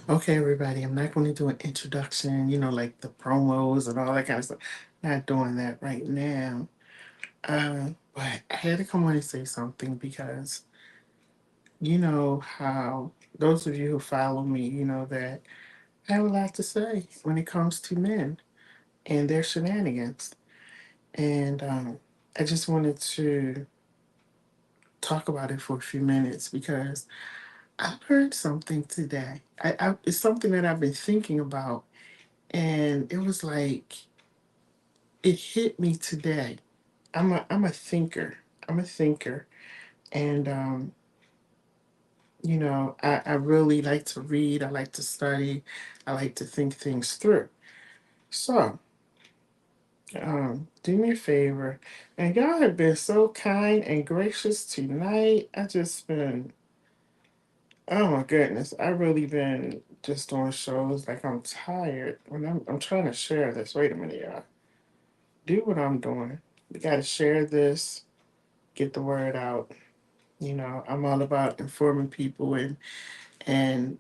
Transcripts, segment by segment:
Okay, everybody, I'm not going to do an introduction, like the promos and all that kind of stuff. Not doing that right now. But I had to come on and say something because you know how those of you who follow me, you know that I have a lot to say when it comes to men and their shenanigans. And I just wanted to talk about it for a few minutes because I learned something today. It's something that I've been thinking about, and it was like it hit me today. I'm a thinker. I'm a thinker, and I really like to read. I like to study. I like to think things through. So, do me a favor, and y'all have been so kind and gracious tonight. I just been, oh my goodness, I really been just doing shows like I'm tired. When I'm trying to share this. Wait a minute, y'all. Do what I'm doing. We got to share this. Get the word out. I'm all about informing people and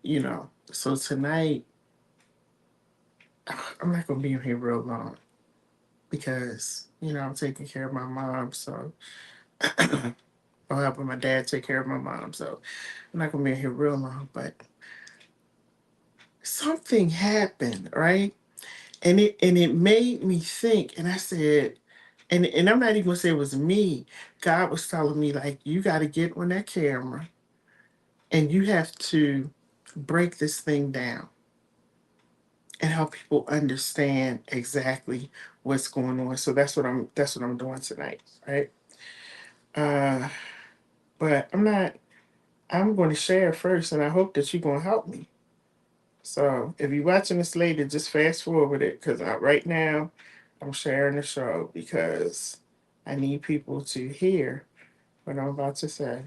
so tonight I'm not gonna be in here real long because I'm taking care of my mom, so I'm helping my dad take care of my mom, so I'm not gonna be in here real long. But something happened, right? And it made me think, and I said, and I'm not even gonna say it was me. God was telling me like you got to get on that camera and you have to break this thing down and help people understand exactly what's going on. So that's what I'm doing tonight, right? Uh, but I'm not. I'm going to share first, and I hope that you're going to help me. So if you're watching this later, just fast forward it because right now I'm sharing the show because I need people to hear what I'm about to say.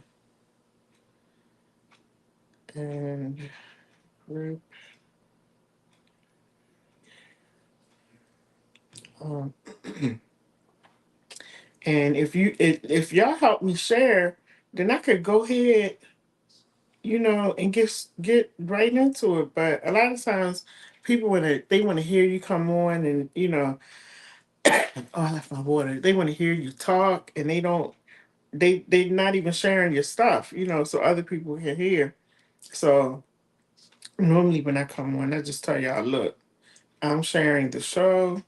And group, um, and if y'all help me share, then I could go ahead and get right into it. But a lot of times, people want to hear you come on, and oh, I left my water. They want to hear you talk, and they don't. They're not even sharing your stuff, so other people can hear. So normally when I come on, I just tell y'all, look, I'm sharing the show.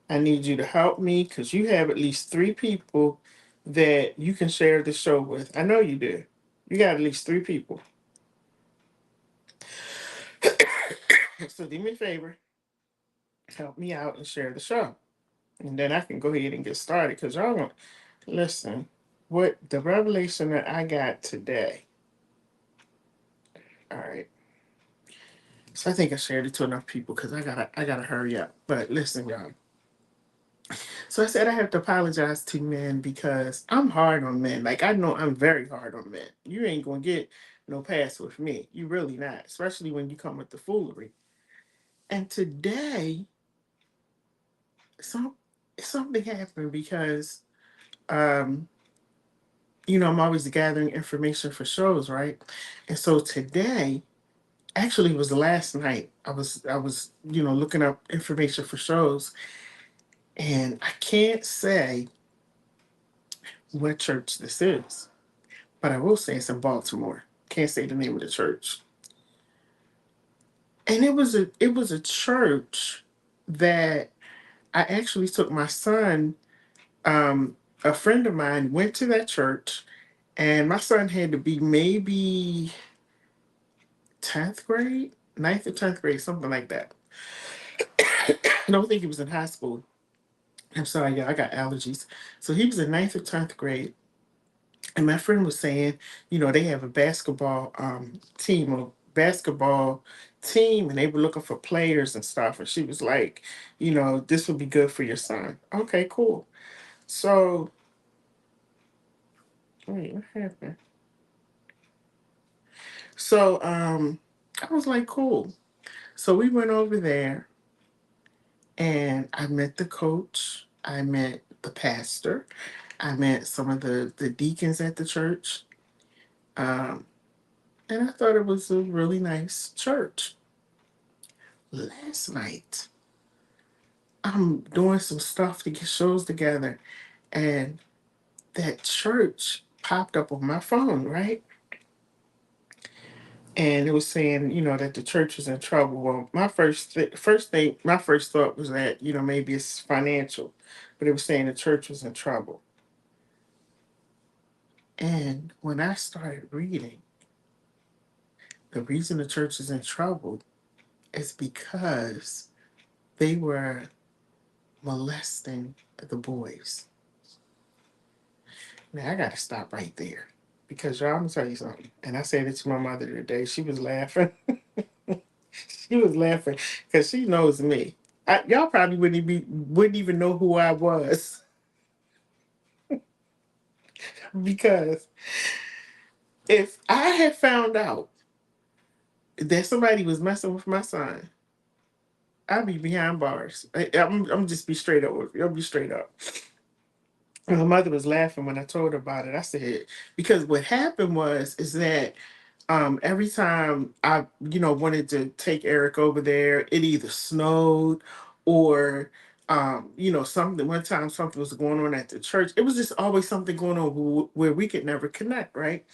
I need you to help me because you have at least three people that you can share the show with. I know you do. You got at least three people. So do me a favor, help me out and share the show. And then I can go ahead and get started because y'all want listen. What the revelation that I got today. All right. So I think I shared it to enough people because I gotta hurry up. But listen, y'all. So I said I have to apologize to men because I'm hard on men. Like I know I'm very hard on men. You ain't gonna get no pass with me. You really not. Especially when you come with the foolery. And today, some something happened because um I'm always gathering information for shows, right? And so today, actually, it was last night. I was looking up information for shows, and I can't say what church this is, but I will say it's in Baltimore. Can't say the name of the church. And it was a church that I actually took my son. A friend of mine went to that church, and my son had to be maybe 10th grade, ninth or 10th grade, something like that. I don't think he was in high school. I'm sorry, yeah, I got allergies. So he was in ninth or 10th grade. And my friend was saying, they have a basketball team, and they were looking for players and stuff. And she was like, this would be good for your son. Okay, cool. So, wait, what happened? So, I was like, cool. So we went over there and I met the coach. I met the pastor. I met some of the deacons at the church. Um, and I thought it was a really nice church. Last night, I'm doing some stuff to get shows together, and that church popped up on my phone, right? And it was saying, that the church was in trouble. Well, my first thought was that, maybe it's financial, but it was saying the church was in trouble. And when I started reading, the reason the church is in trouble is because they were molesting the boys. Now I gotta stop right there because y'all, I'm gonna tell you something. And I said it to my mother today. She was laughing. She was laughing because she knows me. Y'all probably wouldn't even know who I was because if I had found out that somebody was messing with my son, I'd be behind bars. I'm just be straight up with you. I'll be straight up. And my mother was laughing when I told her about it. I said, because what happened was is that every time I, wanted to take Eric over there, it either snowed or something one time something was going on at the church. It was just always something going on where we could never connect, right?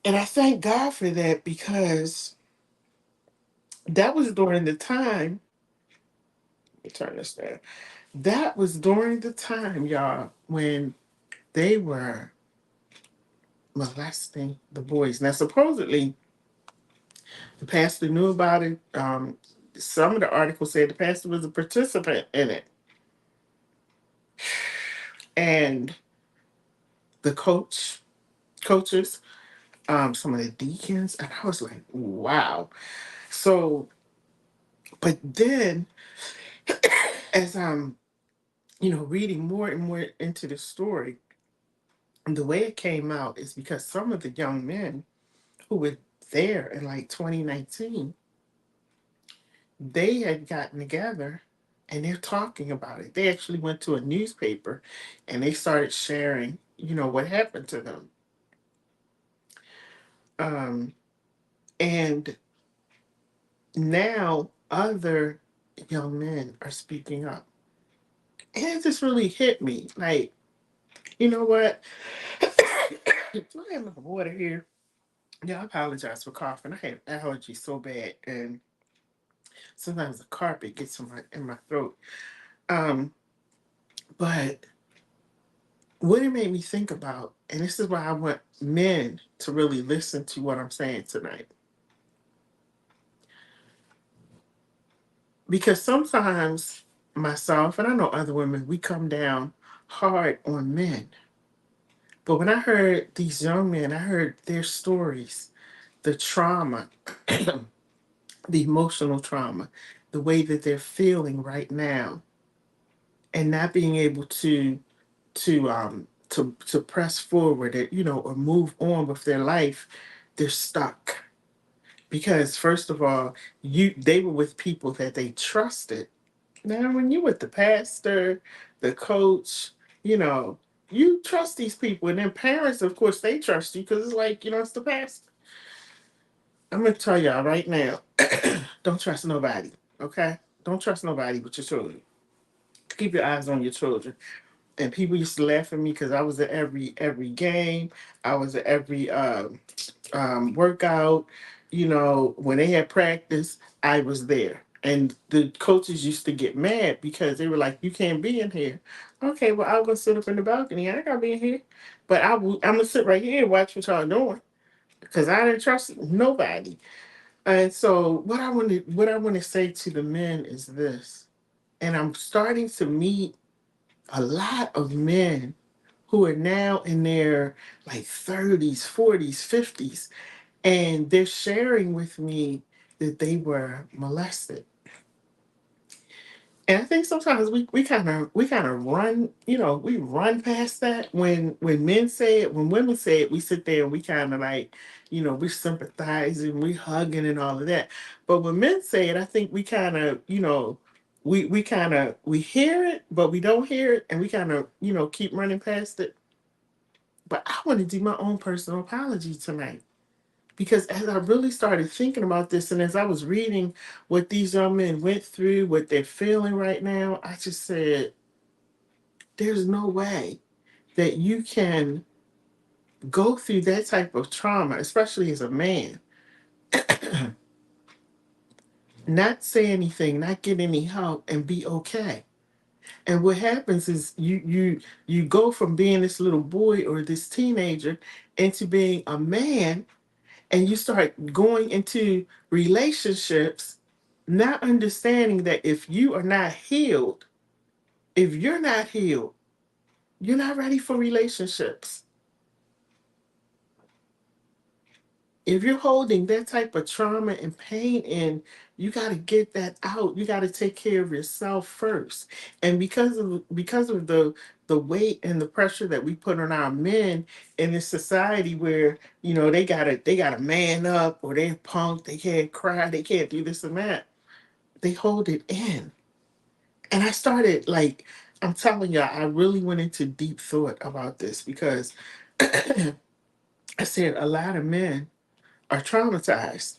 And I thank God for that because that was during the time. Let me turn this down. That was during the time, y'all, when they were molesting the boys. Now, supposedly, the pastor knew about it. Some of the articles said the pastor was a participant in it, and the coaches, some of the deacons, and I was like, wow. So, but then as I'm, reading more and more into the story, the way it came out is because some of the young men who were there in like 2019, they had gotten together and they're talking about it. They actually went to a newspaper and they started sharing, what happened to them. Um, and now other young men are speaking up. And it just really hit me. Like, you know what? Do I have my water here? Yeah, I apologize for coughing. I have allergies so bad, and sometimes the carpet gets in my throat. Um, but what it made me think about, and this is why I want men to really listen to what I'm saying tonight. Because sometimes myself, and I know other women, we come down hard on men. But when I heard these young men, I heard their stories, the trauma, the emotional trauma, the way that they're feeling right now, and not being able to press forward, or move on with their life, they're stuck. Because first of all, they were with people that they trusted. Now, when you with the pastor, the coach, you know, you trust these people, and then parents, of course, they trust you because it's like, it's the pastor. I'm gonna tell y'all right now, don't trust nobody. Okay, don't trust nobody with your children. Keep your eyes on your children. And people used to laugh at me because I was at every game. I was at every workout. When they had practice, I was there. And the coaches used to get mad because they were like, "You can't be in here." Okay, well, I'll go sit up in the balcony. I ain't gotta be in here, but I'm gonna sit right here and watch what y'all doing because I didn't trust nobody. And so, what I want to say to the men is this, and I'm starting to meet a lot of men who are now in their like 30s, 40s, 50s, and they're sharing with me that they were molested. And I think sometimes we kind of run, we run past that when men say it, when women say it, we sit there and we kind of like, we're sympathizing, we hugging and all of that. But when men say it, I think we kind of, we hear it, but we don't hear it, and we kind of, keep running past it. But I want to do my own personal apology tonight Because as I really started thinking about this, and as I was reading what these young men went through, what they're feeling right now, I just said, there's no way that you can go through that type of trauma, especially as a man, not say anything, not get any help, and be okay. And what happens is you go from being this little boy or this teenager into being a man, and you start going into relationships, not understanding that if you are not healed, if you're not healed, you're not ready for relationships. If you're holding that type of trauma and pain in, you got to get that out. You got to take care of yourself first. And because of the weight and the pressure that we put on our men in this society where, they gotta man up, or they're punk, they can't cry, they can't do this and that. They hold it in. And I started, like, I'm telling y'all, I really went into deep thought about this because I said a lot of men are traumatized.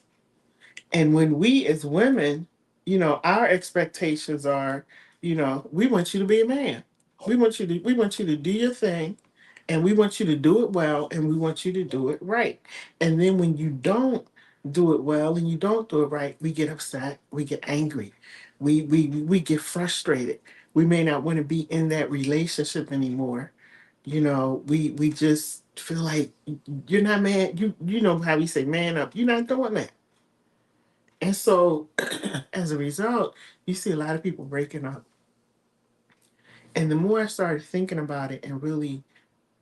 And when we as women, our expectations are, we want you to be a man. We want you to do your thing, and we want you to do it well, and we want you to do it right. And then when you don't do it well and you don't do it right, we get upset, we get angry. We get frustrated. We may not want to be in that relationship anymore. We just feel like you're not man. You know how we say man up. You're not doing that. And so, as a result, you see a lot of people breaking up. And the more I started thinking about it and really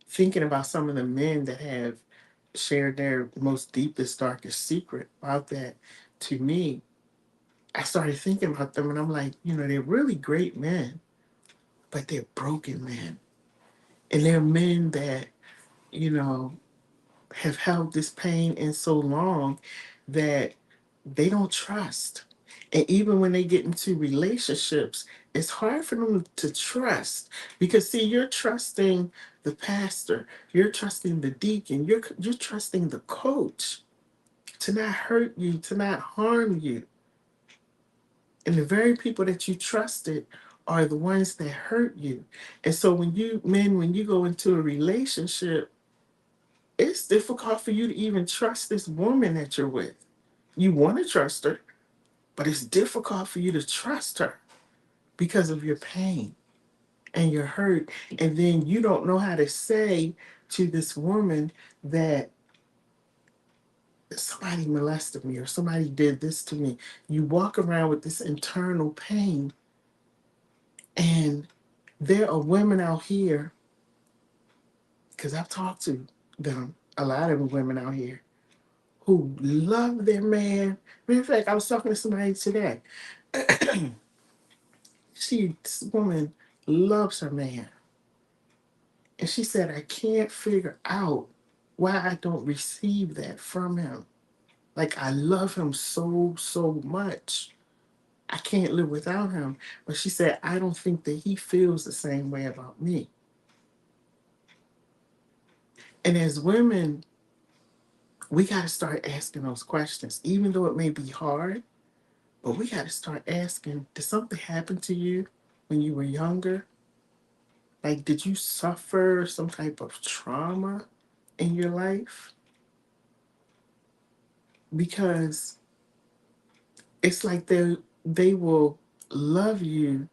thinking about some of the men that have shared their most deepest, darkest secret about that to me, I started thinking about them, and I'm like, they're really great men, but they're broken men. And they're men that, you know, have held this pain in so long that they don't trust. And even when they get into relationships, it's hard for them to trust because, see, you're trusting the pastor, you're trusting the deacon, you're trusting the coach to not hurt you, to not harm you. And the very people that you trusted are the ones that hurt you. And so when you go into a relationship, it's difficult for you to even trust this woman that you're with. You want to trust her, but it's difficult for you to trust her because of your pain and your hurt. And then you don't know how to say to this woman that somebody molested me or somebody did this to me. You walk around with this internal pain. And there are women out here, because I've talked to them, a lot of women out here who love their man. Matter of fact, I was talking to somebody today. This woman loves her man. And she said, I can't figure out why I don't receive that from him. Like, I love him so, so much. I can't live without him. But she said, I don't think that he feels the same way about me. And as women, we got to start asking those questions, even though it may be hard. But we got to start asking, did something happen to you when you were younger? Like, did you suffer some type of trauma in your life? Because it's like they will love you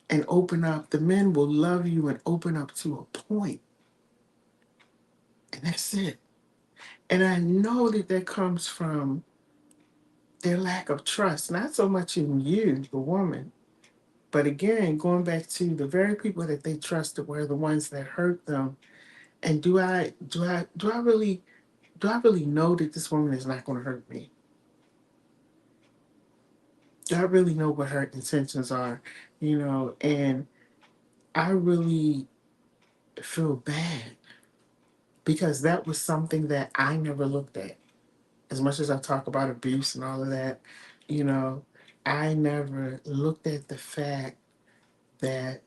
and open up. The men will love you and open up to a point, and that's it. And I know that that comes from their lack of trust, not so much in you, the woman, but again, going back to the very people that they trusted were the ones that hurt them. And do I really know that this woman is not going to hurt me? Do I really know what her intentions are? And I really feel bad because that was something that I never looked at. As much as I talk about abuse and all of that, you know, I never looked at the fact that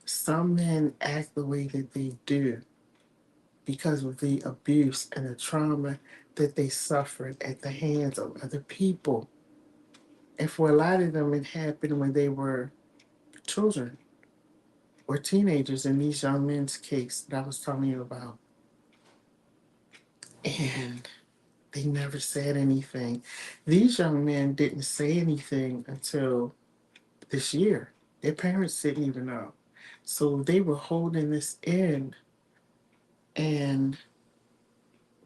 some men act the way that they do because of the abuse and the trauma that they suffered at the hands of other people. And for a lot of them, it happened when they were children or teenagers in these young men's case that I was telling you about. And they never said anything. These young men didn't say anything until this year. Their parents didn't even know. So they were holding this in and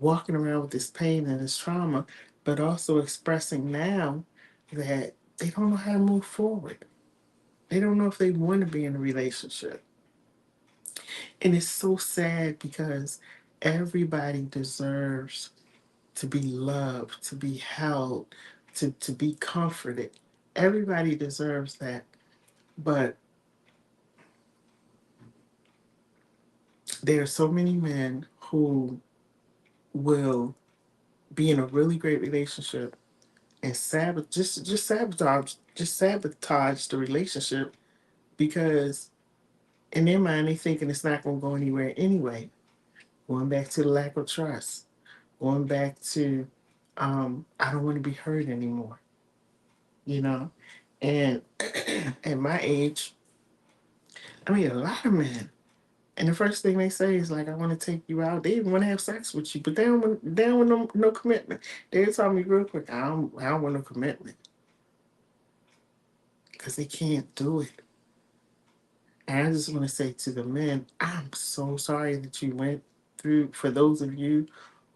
walking around with this pain and this trauma, but also expressing now that they don't know how to move forward. They don't know if they want to be in a relationship. And it's so sad because everybody deserves to be loved, to be held, to be comforted. Everybody deserves that. But there are so many men who will be in a really great relationship and sabotage the relationship because in their mind they thinking it's not going to go anywhere anyway. Going back to the lack of trust, going back to I don't want to be hurt anymore, you know. And at my age, I mean, a lot of men. And the first thing they say is like, "I want to take you out." They even want to have sex with you, but they don't want no commitment. They tell me real quick, I don't want no commitment because they can't do it. And I just want to say to the men, I'm so sorry that you went through. For those of you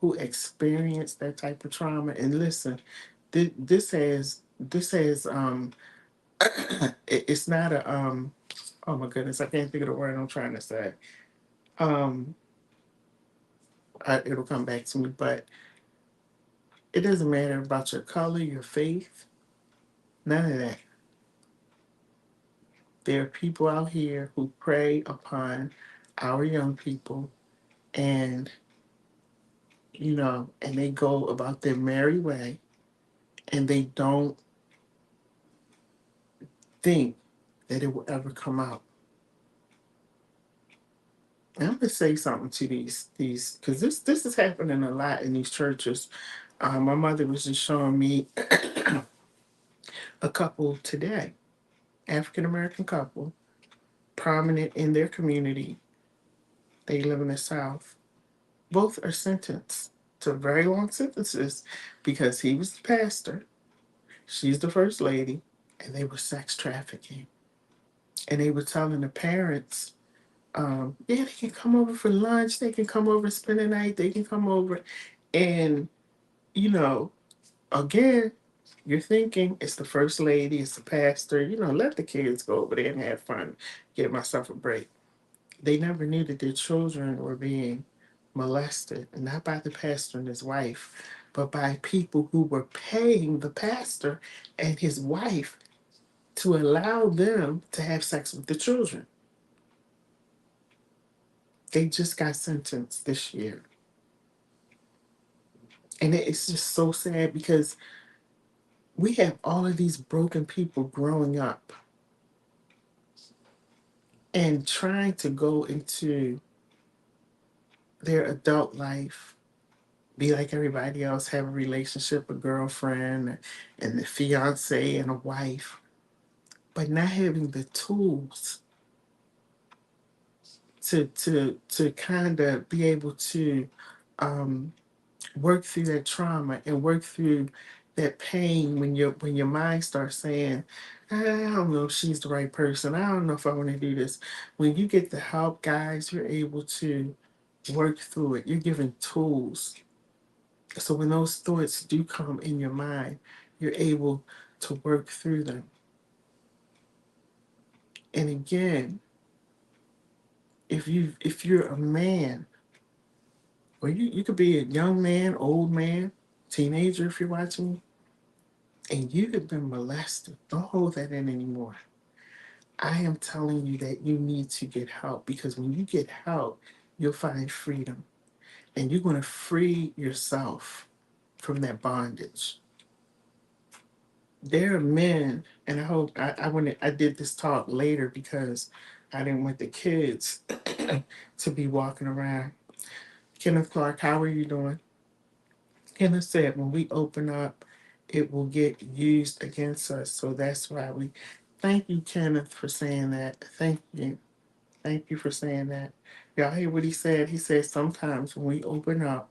who experienced that type of trauma, and listen, this has it's not a oh my goodness, I can't think of the word I'm trying to say. Um, it'll come back to me, but it doesn't matter about your color, your faith, none of that. There are people out here who prey upon our young people, and and they go about their merry way, and they don't think that it will ever come out. And I'm gonna say something to these because this is happening a lot in these churches. My mother was just showing me a couple today, African American couple, prominent in their community. They live in the South. Both are sentenced to very long sentences because he was the pastor, she's the first lady, and they were sex trafficking. And they were telling the parents, yeah, they can come over for lunch, they can come over, spend the night, they can come over. And, you know, again, you're thinking it's the first lady, it's the pastor, let the kids go over there and have fun, give myself a break. They never knew that their children were being molested, not by the pastor and his wife, but by people who were paying the pastor and his wife to allow them to have sex with the children. They just got sentenced this year. And it's just so sad because we have all of these broken people growing up and trying to go into their adult life, be like everybody else, have a relationship, a girlfriend, and the fiance and a wife, but not having the tools to kind of be able to um, work through that trauma and work through that pain when your mind starts saying, I don't know if she's the right person. I don't know if I want to do this. When you get the help, guys, you're able to work through it. You're given tools. So when those thoughts do come in your mind, you're able to work through them. And again, if you're a man, or you could be a young man, old man, teenager if you're watching, and you have been molested, don't hold that in anymore. I am telling you that you need to get help because when you get help, you'll find freedom and you're going to free yourself from that bondage. There are men, and I hope I did this talk later because I didn't want the kids to be walking around. Kenneth Clark, how are you doing? Kenneth said, when we open up, it will get used against us. So that's why we thank you, Kenneth, for saying that. Thank you. Thank you for saying that. Y'all hear what he said? He said sometimes when we open up,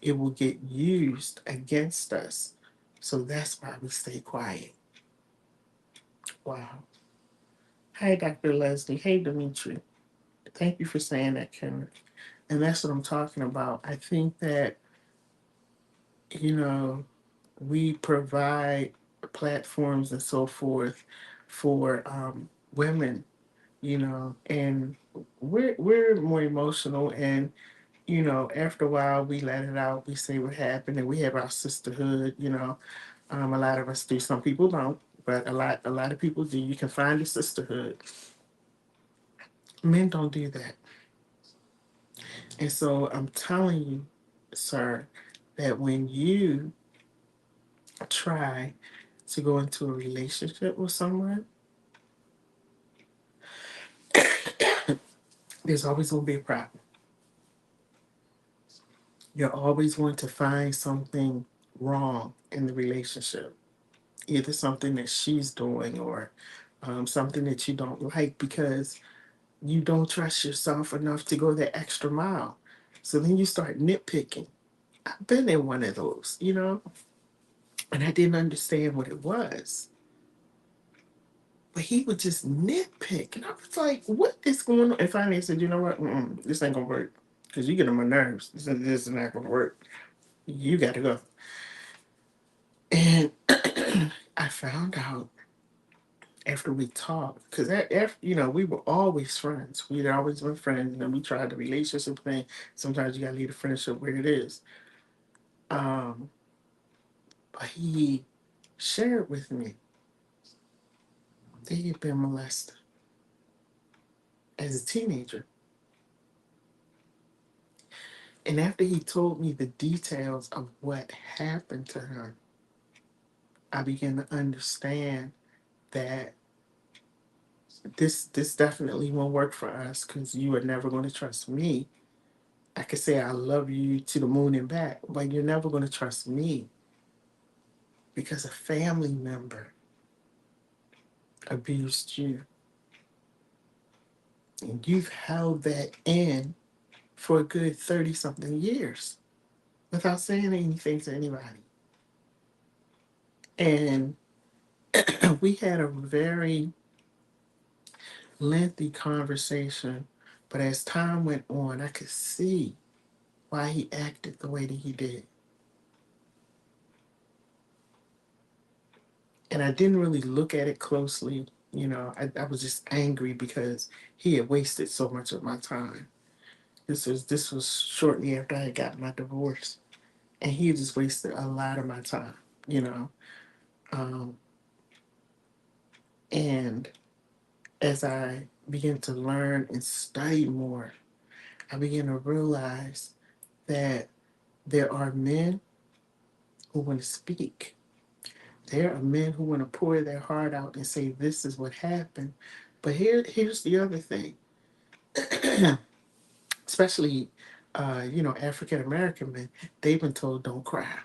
it will get used against us. So that's why we stay quiet. Wow. Hi, Dr. Leslie. Hey, Dimitri. Thank you for saying that, Kenneth. And that's what I'm talking about. I think that, you know, we provide platforms and so forth for women, and we're more emotional, and after a while we let it out, we say what happened, and we have our sisterhood. A lot of us do. Some people don't, but a lot of people do. You can find a sisterhood. Men don't do that, and so I'm telling you, sir, that when you try to go into a relationship with someone, there's always going to be a problem. You're always going to find something wrong in the relationship, either something that she's doing or something that you don't like because you don't trust yourself enough to go that extra mile. So then you start nitpicking. I've been in one of those, and I didn't understand what it was. But he would just nitpick. And I was like, what is going on? And finally I said, you know what? This ain't going to work. Because you get on my nerves. This is not going to work. You got to go. And I found out after we talked, because after, we were always friends. We'd always been friends. And then we tried the relationship thing. Sometimes you got to leave the friendship where it is. Um, but he shared with me that he had been molested as a teenager. And after he told me the details of what happened to him, I began to understand that this definitely won't work for us because you are never going to trust me. I could say I love you to the moon and back, but you're never going to trust me because a family member abused you. And you've held that in for a good 30 something years without saying anything to anybody. And we had a very lengthy conversation, but as time went on, I could see why he acted the way that he did. And I didn't really look at it closely. I was just angry because he had wasted so much of my time. This was shortly after I had gotten my divorce, and he just wasted a lot of my time. You know, um, and as I began to learn and study more, I began to realize that there are men who want to speak. There are men who want to pour their heart out and say, this is what happened. But here's the other thing, especially, African American men, they've been told don't cry.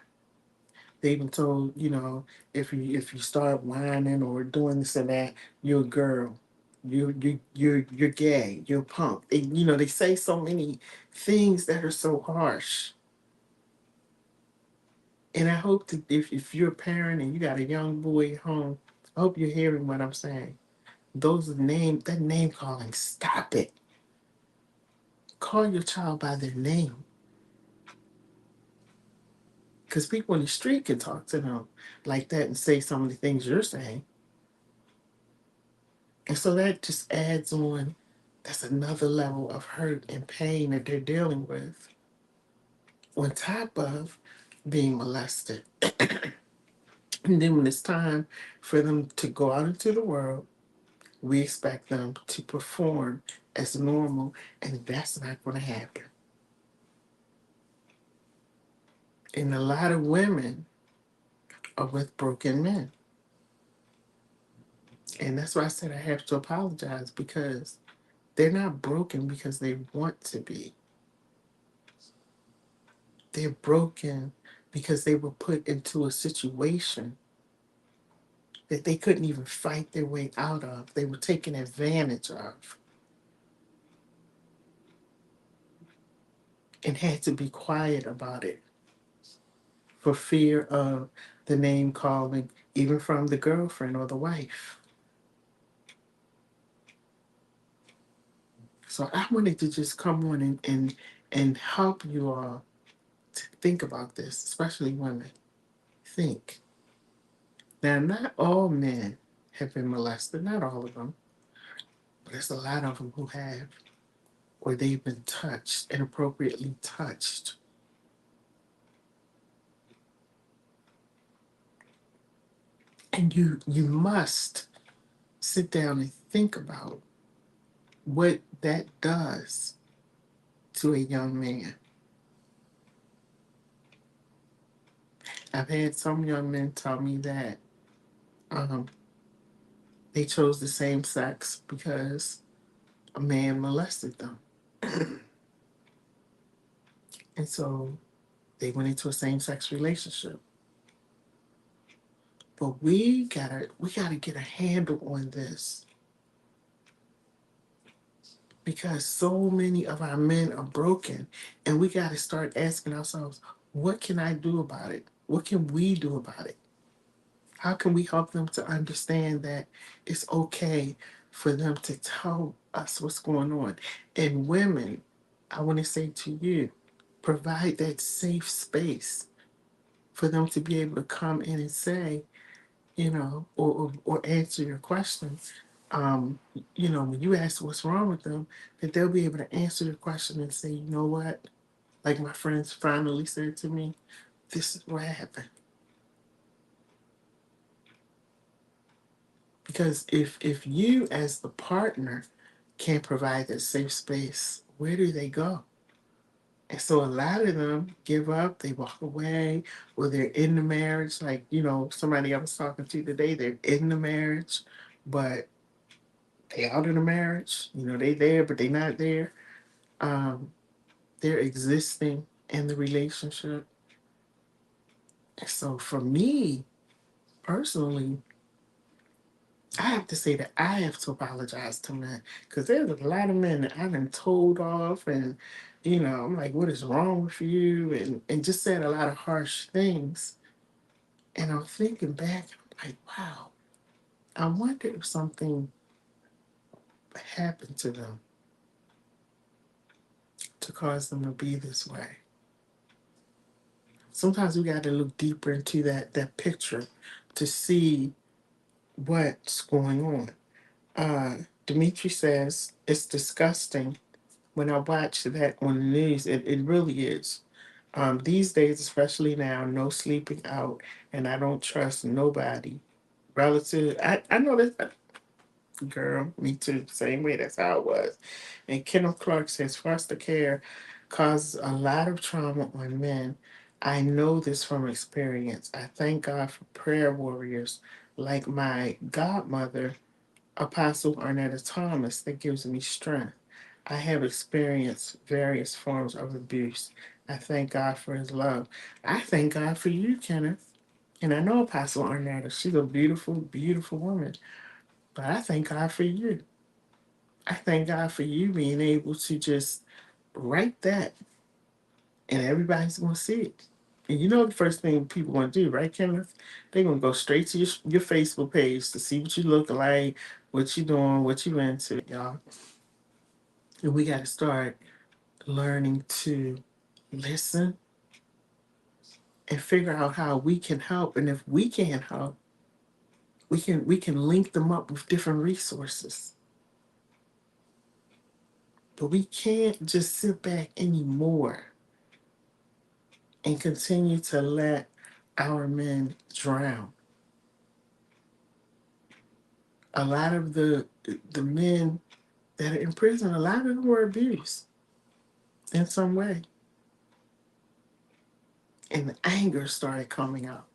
They've been told, if you start whining or doing this and that, you're a girl. You're gay. You're a punk. They say so many things that are so harsh. And I hope that if you're a parent and you got a young boy at home, I hope you're hearing what I'm saying. That name calling, stop it. Call your child by their name. Because people in the street can talk to them like that and say some of the things you're saying. And so that just adds on, that's another level of hurt and pain that they're dealing with on top of being molested. And then when it's time for them to go out into the world, we expect them to perform as normal, and that's not going to happen. And a lot of women are with broken men. And that's why I said I have to apologize because they're not broken because they want to be. They're broken because they were put into a situation that they couldn't even fight their way out of. They were taken advantage of and had to be quiet about it for fear of the name calling, even from the girlfriend or the wife. So I wanted to just come on and help you all to think about this, especially women. Think. Now, not all men have been molested, not all of them, but there's a lot of them who have, or they've been touched, inappropriately touched. And you must sit down and think about what that does to a young man. I've had some young men tell me that um, they chose the same sex because a man molested them. And so they went into a same sex relationship. But we gotta get a handle on this because so many of our men are broken, and we gotta start asking ourselves, what can I do about it? What can we do about it? How can we help them to understand that it's okay for them to tell us what's going on? And women, I want to say to you, provide that safe space for them to be able to come in and say, or answer your question. Um, when you ask what's wrong with them, that they'll be able to answer the question and say, you know what? Like my friends finally said to me, this is what happened. Because if you as the partner can't provide that safe space, where do they go? And so a lot of them give up, they walk away, or they're in the marriage. Like, somebody I was talking to today, they're in the marriage, but they out of the marriage. They there, but they not there. Um, they're existing in the relationship. And so for me personally, I have to say that I have to apologize to men because there's a lot of men that I've been told off, and I'm like, what is wrong with you? And just said a lot of harsh things. And I'm thinking back, I'm like, wow, I wonder if something happened to them to cause them to be this way. Sometimes we got to look deeper into that picture to see what's going on. Dimitri says it's disgusting when I watch that on the news. It really is. These days, especially now, no sleeping out, and I don't trust nobody. Relative, I know that, girl, me too, same way, that's how it was. And Kenneth Clark says foster care causes a lot of trauma on men. I know this from experience. I thank God for prayer warriors like my godmother, Apostle Arnetta Thomas, that gives me strength. I have experienced various forms of abuse. I thank God for his love. I thank God for you, Kenneth. And I know Apostle Arnetta, she's a beautiful, beautiful woman. But I thank God for you. I thank God for you being able to just write that and everybody's going to see it. And you know the first thing people want to do, right, Kenneth? They're going to go straight to your Facebook page to see what you look like, what you doing, what you into, y'all. And we got to start learning to listen and figure out how we can help. And if we can't help, we can link them up with different resources. But we can't just sit back anymore and continue to let our men drown. A lot of the men that are in prison, a lot of them were abused in some way. And the anger started coming out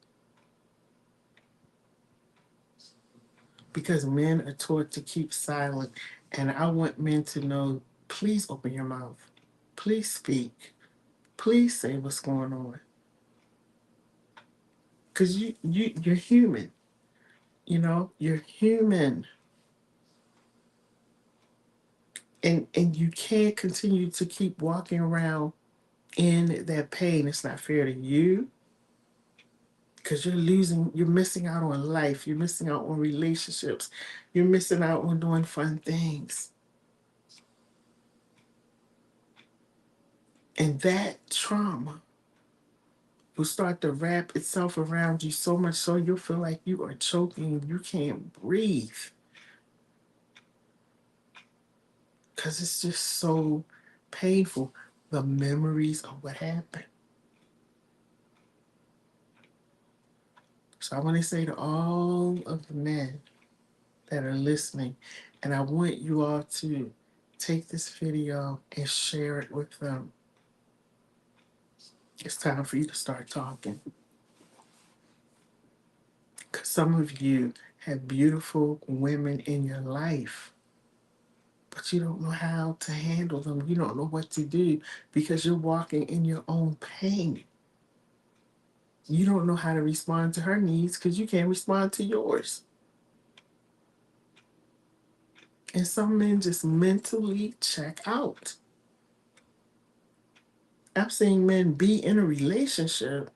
because men are taught to keep silent. And I want men to know, please open your mouth. Please speak. Please say what's going on. because you're human. You're human, and you can't continue to keep walking around in that pain. It's not fair to you because you're missing out on life. You're missing out on relationships. You're missing out on doing fun things. And that trauma will start to wrap itself around you so much so you'll feel like you are choking. You can't breathe because it's just so painful. The memories of what happened. So I want to say to all of the men that are listening, and I want you all to take this video and share it with them. It's time for you to start talking. Because some of you have beautiful women in your life, but you don't know how to handle them. You don't know what to do because you're walking in your own pain. You don't know how to respond to her needs because you can't respond to yours. And some men just mentally check out. I've seen men be in a relationship,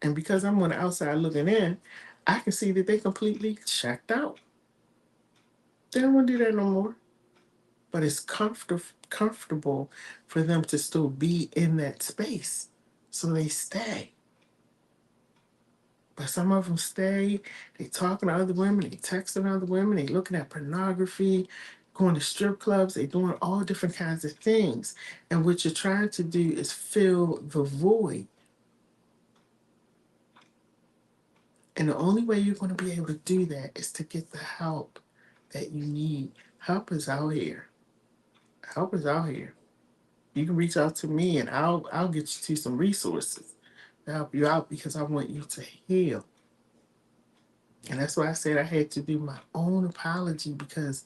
and because I'm on the outside looking in, I can see that they completely checked out. They don't want to do that no more. But it's comfortable for them to still be in that space. So they stay. But some of them stay, they talking to other women, they texting other women, they looking at pornography, going to strip clubs, they doing all different kinds of things. And what you're trying to do is fill the void. And the only way you're going to be able to do that is to get the help that you need. Help is out here. Help is out here. You can reach out to me and I'll get you to some resources to help you out because I want you to heal. And that's why I said I had to do my own apology because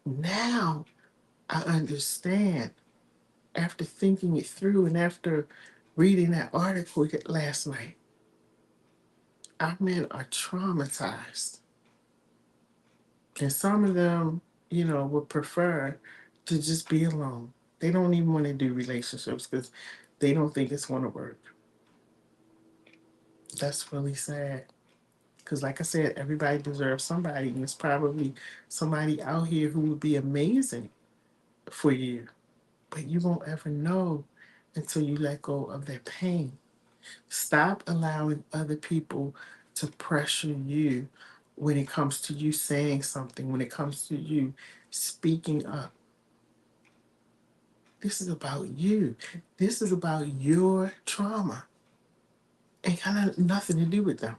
now I understand after thinking it through and after reading that article last night. Our men are traumatized. And some of them, would prefer to just be alone. They don't even want to do relationships because they don't think it's going to work. That's really sad. Because, like I said, everybody deserves somebody, and it's probably somebody out here who would be amazing for you. But you won't ever know until you let go of their pain. Stop allowing other people to pressure you when it comes to you saying something, when it comes to you speaking up. This is about you. This is about your trauma. Ain't got nothing to do with them.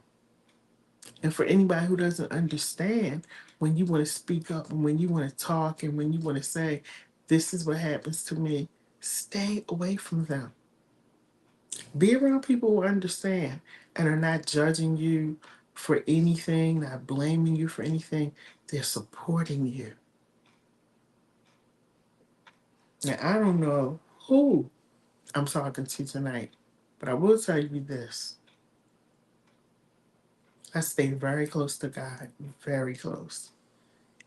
And for anybody who doesn't understand, when you want to speak up and when you want to talk and when you want to say, this is what happens to me, stay away from them. Be around people who understand and are not judging you for anything, not blaming you for anything. They're supporting you. Now, I don't know who I'm talking to tonight, but I will tell you this. I stay very close to God, very close.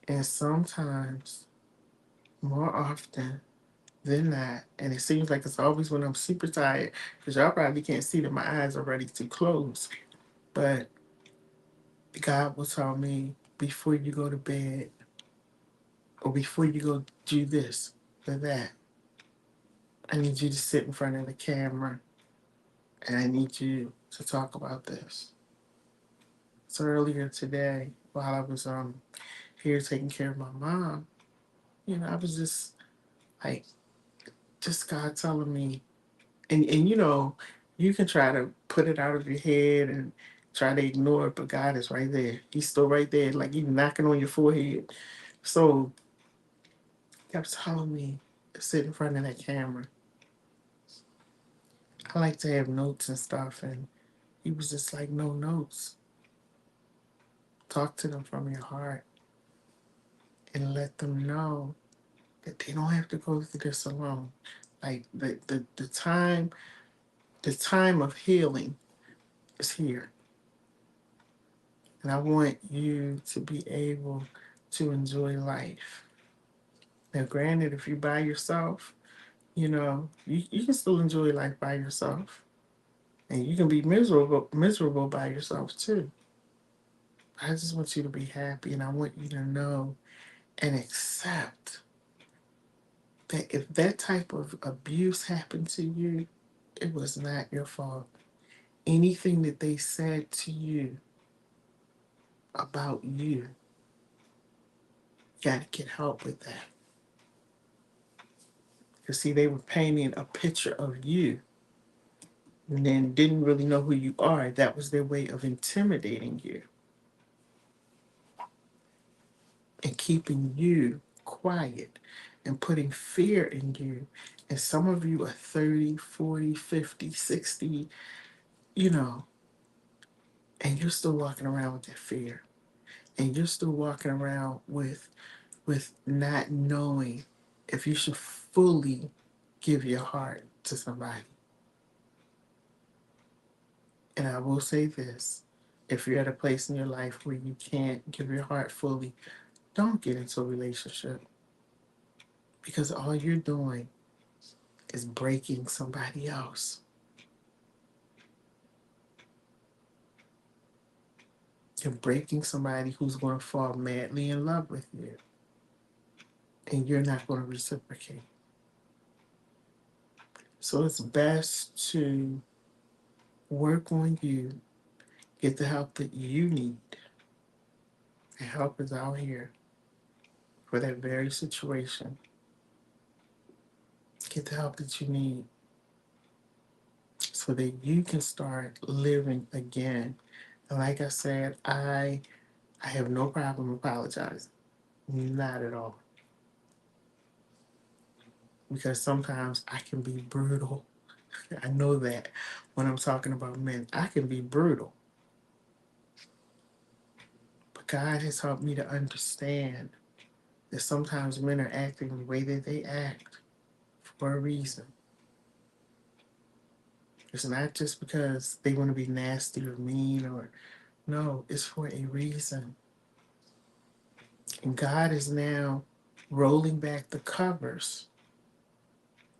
And sometimes, more often than not, and it seems like it's always when I'm super tired, because y'all probably can't see that my eyes are ready to close. But God will tell me before you go to bed, or before you go do this or that, I need you to sit in front of the camera and I need you to talk about this. So earlier today, while I was here taking care of my mom, I was just like, just God telling me, and you can try to put it out of your head and try to ignore it, but God is right there. He's still right there, like He's knocking on your forehead. So He kept telling me to sit in front of that camera. I like to have notes and stuff, and He was just like, no notes. Talk to them from your heart and let them know that they don't have to go through this alone. Like the time of healing is here. And I want you to be able to enjoy life. Now, granted, if you're by yourself, you can still enjoy life by yourself. And you can be miserable by yourself too. I just want you to be happy, and I want you to know and accept that if that type of abuse happened to you, it was not your fault. Anything that they said to you about you, you got to get help with that. Because, see, they were painting a picture of you and then didn't really know who you are. That was their way of intimidating you and keeping you quiet and putting fear in you. And some of you are 30, 40, 50, 60, you know, and you're still walking around with that fear. And you're still walking around with not knowing if you should fully give your heart to somebody. And I will say this, if you're at a place in your life where you can't give your heart fully, don't get into a relationship, because all you're doing is breaking somebody else. You're breaking somebody who's going to fall madly in love with you, and you're not going to reciprocate. So it's best to work on you, get the help that you need. And help is out here for that very situation. Get the help that you need so that you can start living again. And like I said, I have no problem apologizing. Not at all. Because sometimes I can be brutal. I know that when I'm talking about men, I can be brutal. But God has helped me to understand that sometimes men are acting the way that they act for a reason. It's not just because they want to be nasty or mean, or no, it's for a reason. And God is now rolling back the covers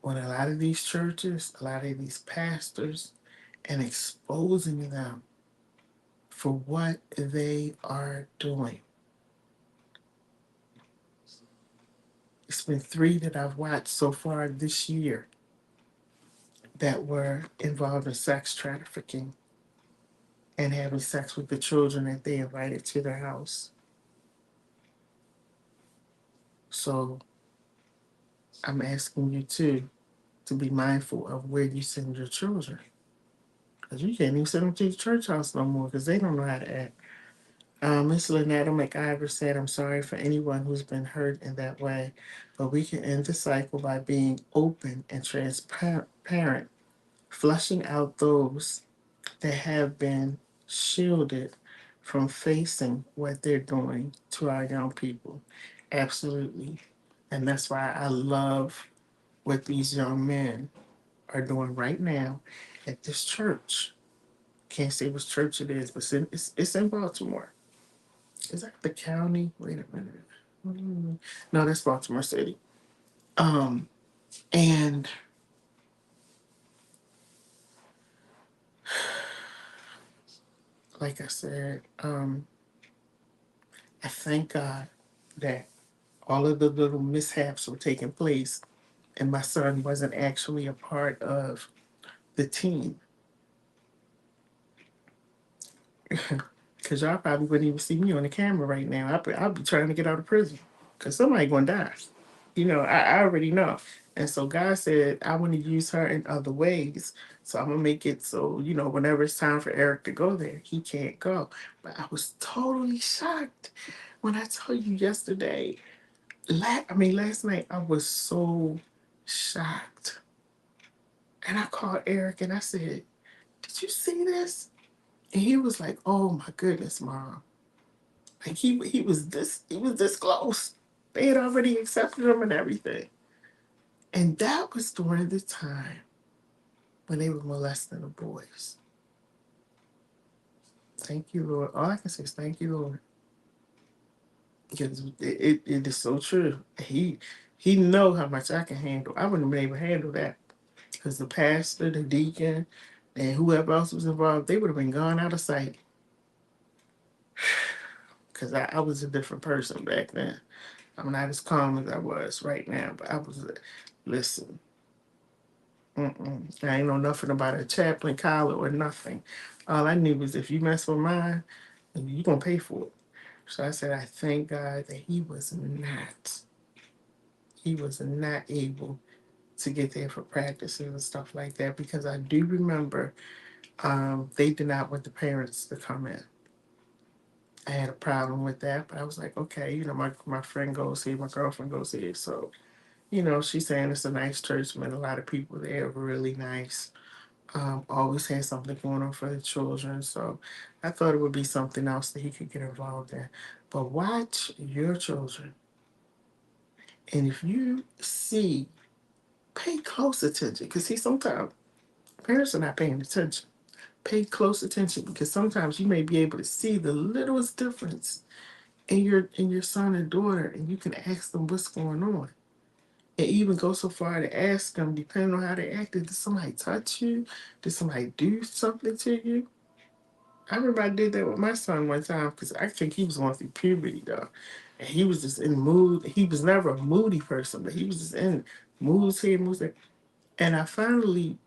on a lot of these churches, a lot of these pastors, and exposing them for what they are doing. It's been 3 that I've watched so far this year that were involved in sex trafficking and having sex with the children that they invited to their house. So I'm asking you too to be mindful of where you send your children. Because you can't even send them to the church house no more because they don't know how to act. Miss Lynetta McIver said, I'm sorry for anyone who's been hurt in that way, but we can end the cycle by being open and transparent, flushing out those that have been shielded from facing what they're doing to our young people. Absolutely. And that's why I love what these young men are doing right now at this church. Can't say which church it is, but it's in Baltimore. Is that the county? Wait a minute. No, that's Baltimore City. Um, and like I said, I thank God that all of the little mishaps were taking place, and my son wasn't actually a part of the team. Because y'all probably wouldn't even see me on the camera right now. I'll be trying to get out of prison because somebody gonna die. I already know. And so God said, I want to use her in other ways. So I'm gonna make it so, whenever it's time for Eric to go there, he can't go. But I was totally shocked when I told you yesterday. Last night I was so shocked. And I called Eric and I said, did you see this? And he was like, oh my goodness, Mom. Like he was this close. They had already accepted him and everything. And that was during the time when they were molesting the boys. Thank you, Lord. All I can say is thank you, Lord. Because it is so true. He know how much I can handle. I wouldn't have been able to handle that. Because the pastor, the deacon, and whoever else was involved, they would have been gone out of sight. Because I was a different person back then. I'm not as calm as I was right now, but I was, listen, I ain't know nothing about a chaplain collar or nothing. All I knew was if you mess with mine, you going to pay for it. So I said, I thank God that he was not able to get there for practices and stuff like that because I do remember they did not want the parents to come in. I had a problem with that, but I was like, okay, my friend goes here, my girlfriend goes here, so she's saying it's a nice church, but a lot of people there are really nice. Always had something going on for the children, so I thought it would be something else that he could get involved in. But watch your children, and if you see, pay close attention, because see, sometimes parents are not paying attention. Pay close attention because sometimes you may be able to see the littlest difference in your son or daughter, and you can ask them what's going on. And even go so far to ask them, depending on how they acted, did somebody touch you? Did somebody do something to you? I remember I did that with my son one time because I think he was going through puberty though. And he was just in mood. He was never a moody person, but he was just in moods here, moods there. And I finally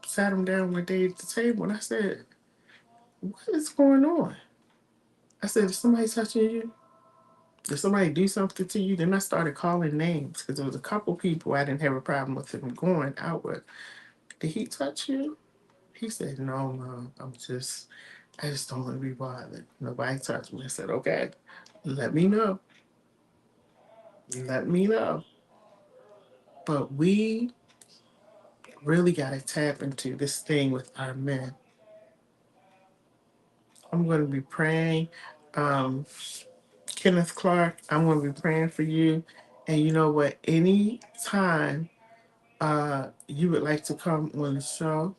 sat him down one day at the table and I said, what is going on? I said, is somebody touching you? Did somebody do something to you? Then I started calling names because there was a couple people I didn't have a problem with him going out with. Did he touch you? He said, no, Mom. I just don't want to be bothered. Nobody touched me. I said, okay, let me know. Let me know. But we really got to tap into this thing with our men. I'm going to be praying. Um, Kenneth Clark, I'm going to be praying for you. And you know what? Any time you would like to come on the show,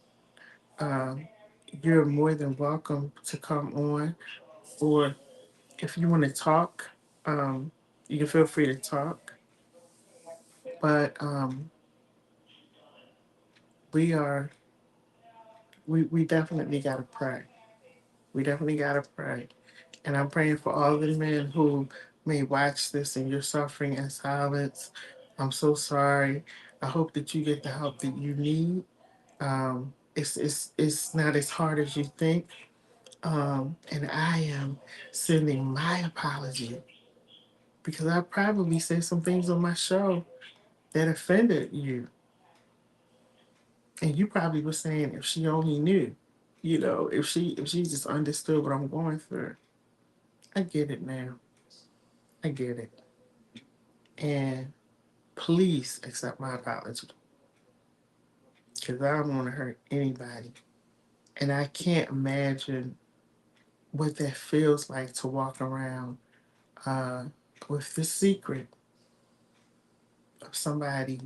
um, you're more than welcome to come on. Or if you want to talk, you can feel free to talk. But we are we definitely gotta pray. We definitely gotta pray. And I'm praying for all the men who may watch this and you're suffering in silence. I'm so sorry. I hope that you get the help that you need. It's not as hard as you think. And I am sending my apology because I probably said some things on my show that offended you. And you probably were saying if she only knew, if she just understood what I'm going through. I get it now. I get it. And please accept my apology because I don't want to hurt anybody. And I can't imagine what that feels like to walk around uh, with the secret of somebody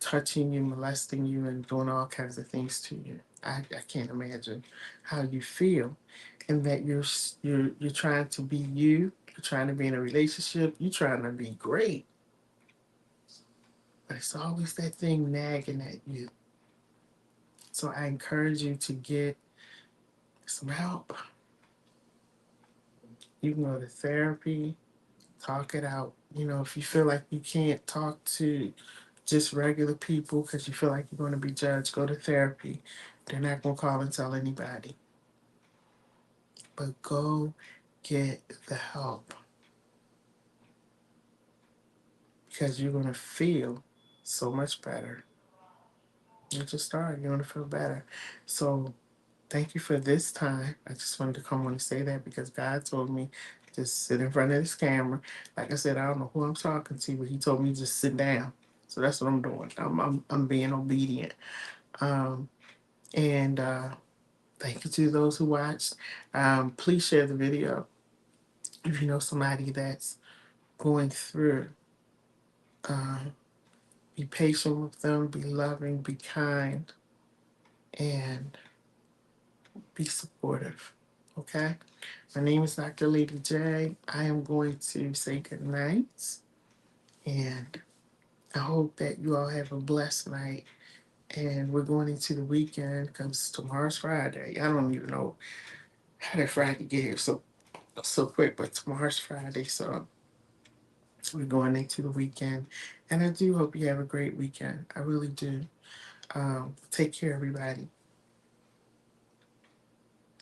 touching you, molesting you, and doing all kinds of things to you. I can't imagine how you feel, and that you're trying to be you. You're trying to be in a relationship. You're trying to be great, but it's always that thing nagging at you. So I encourage you to get some help. You can go to therapy, talk it out. If you feel like you can't talk to just regular people because you feel like you're going to be judged, go to therapy. They're not going to call and tell anybody. But go get the help because you're going to feel so much better. You just start, you're going to feel better. So thank you for this time. I just wanted to come on and say that because God told me just sit in front of this camera. Like I said, I don't know who I'm talking to, but He told me just sit down. So that's what I'm doing. I'm being obedient. Um, and thank you to those who watched. Please share the video if you know somebody that's going through. Uh, be patient with them, be loving, be kind, and Be supportive. Okay? My name is Dr. Lady J. I am going to say good night, and I hope that you all have a blessed night. And we're going into the weekend because tomorrow's Friday. I don't even know how did Friday get here so quick, but tomorrow's Friday, so we're going into the weekend. And I do hope you have a great weekend. I really do. Take care, everybody.